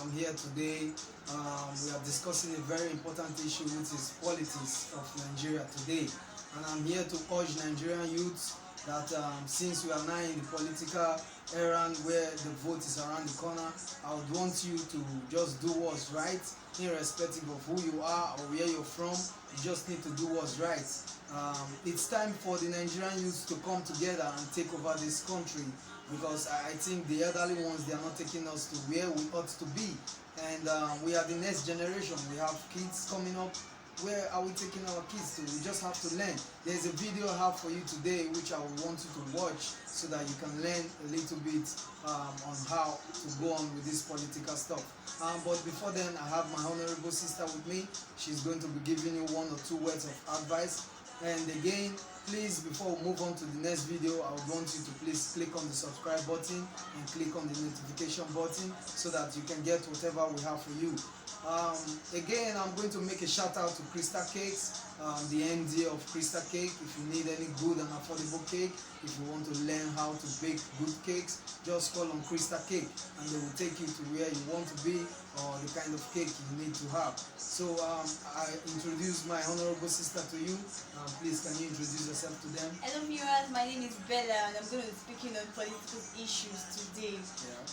I'm here today. We are discussing a very important issue, which is politics of Nigeria today. And I'm here to urge Nigerian youths that since we are now in the political era where the vote is around the corner, I would want you to just do what's right, irrespective of who you are or where you're from. You just need to do what's right. It's time for the Nigerian youths to come together and take over this country, because I think the elderly ones, they are not taking us to where we ought to be. And we are the next generation. We have kids coming up. Where are we taking our kids to? We just have to learn. There's a video I have for you today which I want you to watch so that you can learn a little bit on how to go on with this political stuff. But before then, I have my honorable sister with me. She's going to be giving you 1 or 2 words of advice. And again, please, before we move on to the next video, I would want you to please click on the subscribe button and click on the notification button so that you can get whatever we have for you. Again, I'm going to make a shout out to Crystal Cakes, the MD of Crystal Cake. If you need any good and affordable cake, if you want to learn how to bake good cakes, just call on Crystal Cake and they will take you to where you want to be or the kind of cake you need to have. So I introduce my honorable sister to you. Please, can you introduce yourself to them? Hello viewers, my name is Bella and I'm going to be speaking on political issues today.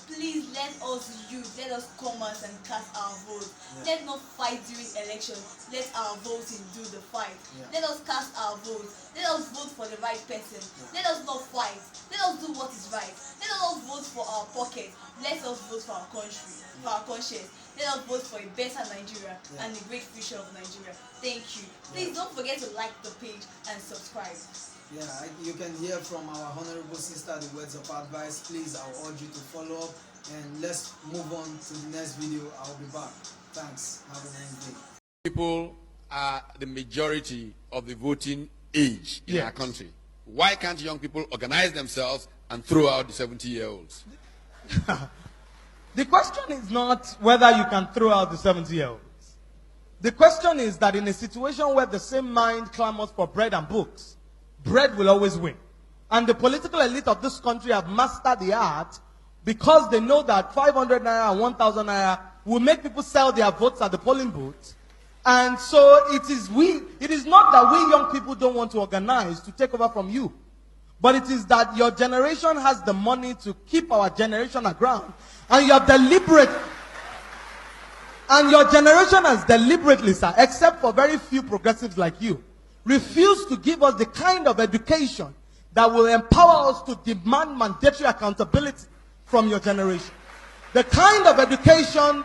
Please let us youth, let us come out and cast our vote. Let's not fight during election. Let our voting do the fight. Let us cast our vote. Let us vote for the right person. Let us not fight. Let us do what is right. Let us not vote for our pocket. Let us vote for our country, for our conscience. Let us vote for a better Nigeria and the great future of Nigeria. Thank you. Please don't forget to like the page and subscribe. Yeah, you can hear from our honorable sister the words of advice. Please, I'll urge you to follow up, and let's move on to the next video. I'll be back. Thanks. Have a nice day. People are the majority of the voting age in our country. Why can't young people organize themselves and throw out the 70-year-olds? The question is not whether you can throw out the 70-year-olds. The question is that in a situation where the same mind clamors for bread and books, bread will always win. And the political elite of this country have mastered the art because they know that 500 naira and 1,000 naira will make people sell their votes at the polling booth. And so it is not that we young people don't want to organize to take over from you. But it is that your generation has the money to keep our generation aground. And your generation has deliberately, sir, except for very few progressives like you, refused to give us the kind of education that will empower us to demand mandatory accountability from your generation. The kind of education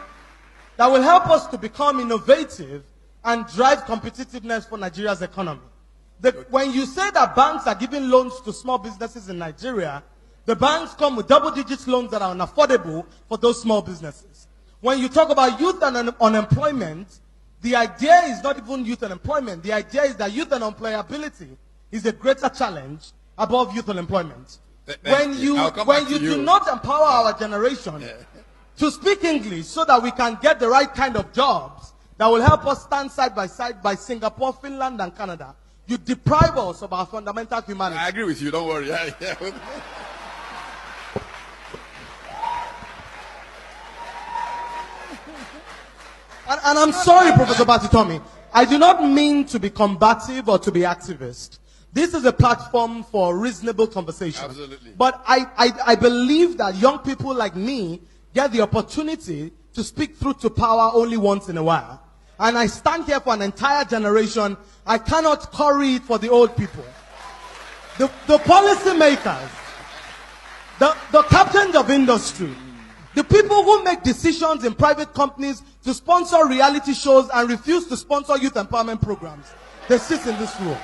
that will help us to become innovative and drive competitiveness for Nigeria's economy. When you say that banks are giving loans to small businesses in Nigeria, the banks come with double-digit loans that are unaffordable for those small businesses. When you talk about youth and unemployment, the idea is not even youth unemployment. The idea is that youth unemployability is a greater challenge above youth unemployment. When you do not empower our generation to speak English so that we can get the right kind of jobs that will help us stand side by Singapore, Finland, and Canada, you deprive us of our fundamental humanity. I agree with you, don't worry. And I'm sorry, Professor Batitomi, I do not mean to be combative or to be activist. This is a platform for reasonable conversation. Absolutely. But I believe that young people like me get the opportunity to speak truth to power only once in a while. And I stand here for an entire generation. I cannot curry it for the old people. The policy makers, the captains of industry, the people who make decisions in private companies to sponsor reality shows and refuse to sponsor youth empowerment programs, they sit in this room.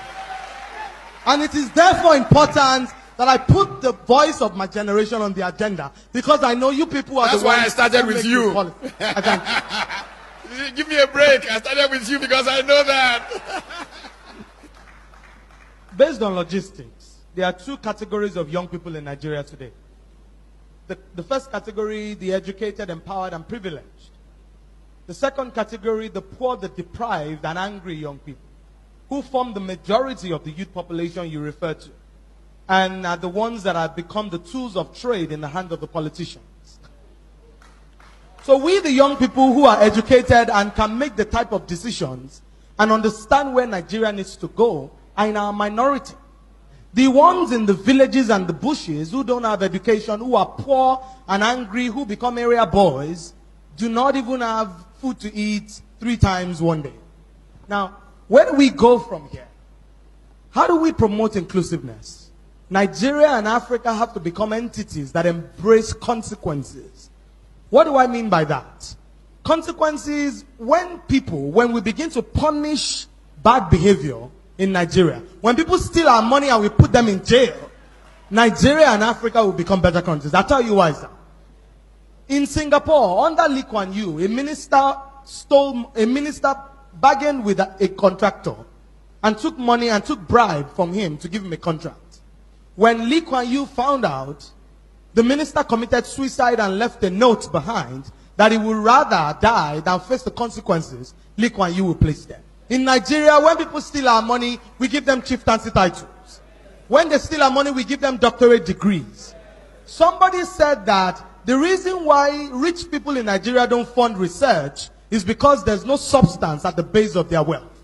And it is therefore important that I put the voice of my generation on the agenda, because I know you people are That's the why ones I started who with make you. the policy. Give me a break. I started with you because I know that. Based on logistics, there are 2 categories of young people in Nigeria today. The first category, the educated, empowered, and privileged. The second category, the poor, the deprived, and angry young people, who form the majority of the youth population you refer to, and are the ones that have become the tools of trade in the hand of the politicians. So we, the young people who are educated and can make the type of decisions and understand where Nigeria needs to go, are in our minority. The ones in the villages and the bushes who don't have education, who are poor and angry, who become area boys, do not even have food to eat 3 times one day. Now, where do we go from here? How do we promote inclusiveness? Nigeria and Africa have to become entities that embrace consequences. What do I mean by that? Consequences, when we begin to punish bad behavior in Nigeria, when people steal our money and we put them in jail, Nigeria and Africa will become better countries. I'll tell you why, sir. In Singapore, under Lee Kuan Yew, a minister bargained with a contractor and took money and took bribe from him to give him a contract. When Lee Kuan Yew found out, the minister committed suicide and left a note behind that he would rather die than face the consequences Lee Kuan Yew will place them. In Nigeria, when people steal our money, we give them chieftaincy titles. When they steal our money, we give them doctorate degrees. Somebody said that the reason why rich people in Nigeria don't fund research is because there's no substance at the base of their wealth.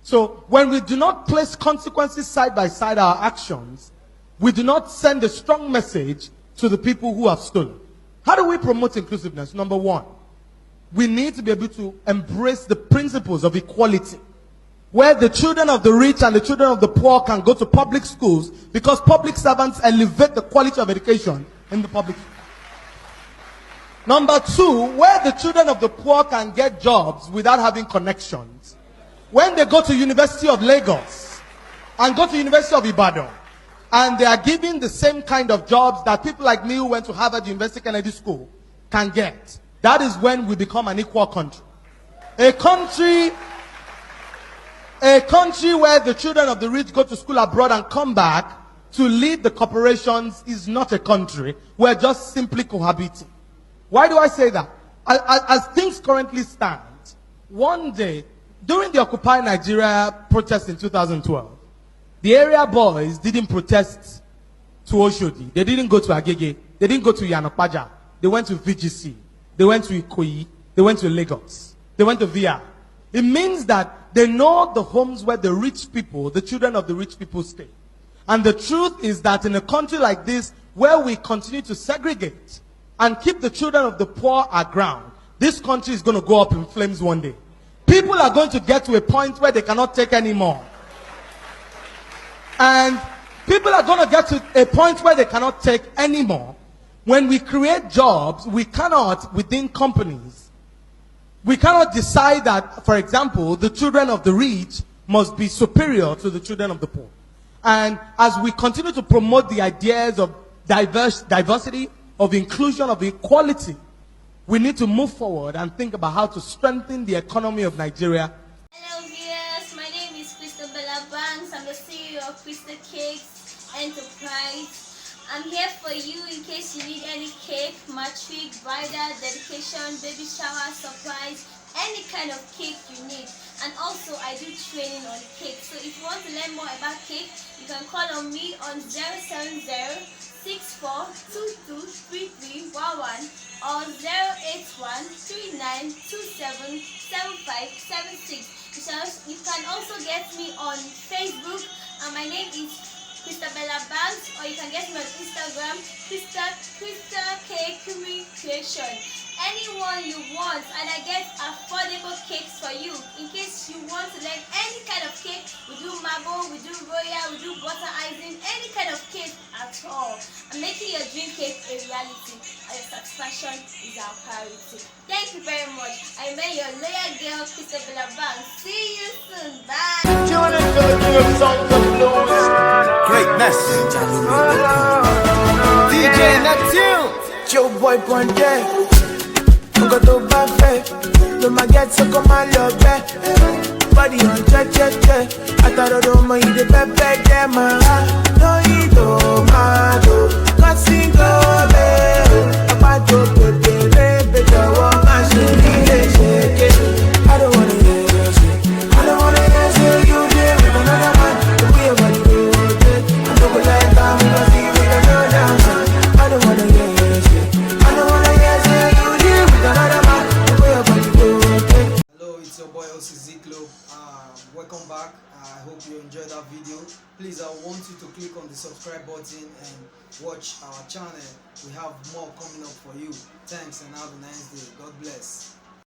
So when we do not place consequences side by side our actions, we do not send a strong message to the people who have stolen. How do we promote inclusiveness? Number one, we need to be able to embrace the principles of equality, where the children of the rich and the children of the poor can go to public schools because public servants elevate the quality of education in the public schools. Number two, where the children of the poor can get jobs without having connections. When they go to University of Lagos and go to University of Ibadan, and they are given the same kind of jobs that people like me who went to Harvard University Kennedy School can get, that is when we become an equal country. A country where the children of the rich go to school abroad and come back to lead the corporations is not a country. We're just simply cohabiting. Why do I say that? As things currently stand, one day, during the Occupy Nigeria protest in 2012, the area boys didn't protest to Oshodi. They didn't go to Agege. They didn't go to Yanopaja. They went to VGC. They went to Ikoyi. They went to Lagos. They went to VIA. It means that they know the homes where the rich people, the children of the rich people stay. And the truth is that in a country like this, where we continue to segregate and keep the children of the poor aground, this country is going to go up in flames one day. People are going to get to a point where they cannot take anymore. And people are going to get to a point where they cannot take anymore. When we create jobs, we cannot, within companies, we cannot decide that, for example, the children of the rich must be superior to the children of the poor. And as we continue to promote the ideas of diversity, of inclusion, of equality, we need to move forward and think about how to strengthen the economy of Nigeria. Hello viewers, my name is Christabella Banks. I'm the CEO of Crystal Cakes Enterprise. I'm here for you in case you need any cake, matric, bridal, dedication, baby shower, surprise, any kind of cake you need. And also I do training on cake. So if you want to learn more about cake, you can call on me on 070-6422-3311 or 081-3927-7576. You can also get me on Facebook, and my name is Christabella Banks, or you can get me on Instagram, Crystal Cake Creation. Anyone you want, and I get affordable cakes for you. In case you want to learn any kind of cake, we do marble, we do royal, we do butter icing, any kind of cake at all. I'm making your dream cake a reality, and your satisfaction is our priority. Thank you very much. I am your loyal girl, Christabella Banks. See you soon. Bye. Greatness. DJ Neptune. Joe Boy Ponte. Go to buffet. No my get so come and love it. Body on check. I thought I don't mind the pepe them. No you don't matter. Cause sing over. About to put the baby the woman should be shake. I don't wanna hear you shake. I don't wanna hear you there with another man. The way about you do it. I don't go like that because you with another man. I don't wanna hear you shake. I don't wanna hear you there with Lagos is Z Club. Welcome back. I hope you enjoyed that video. Please, I want you to click on the subscribe button and watch our channel. We have more coming up for you. Thanks and have a nice day. God bless.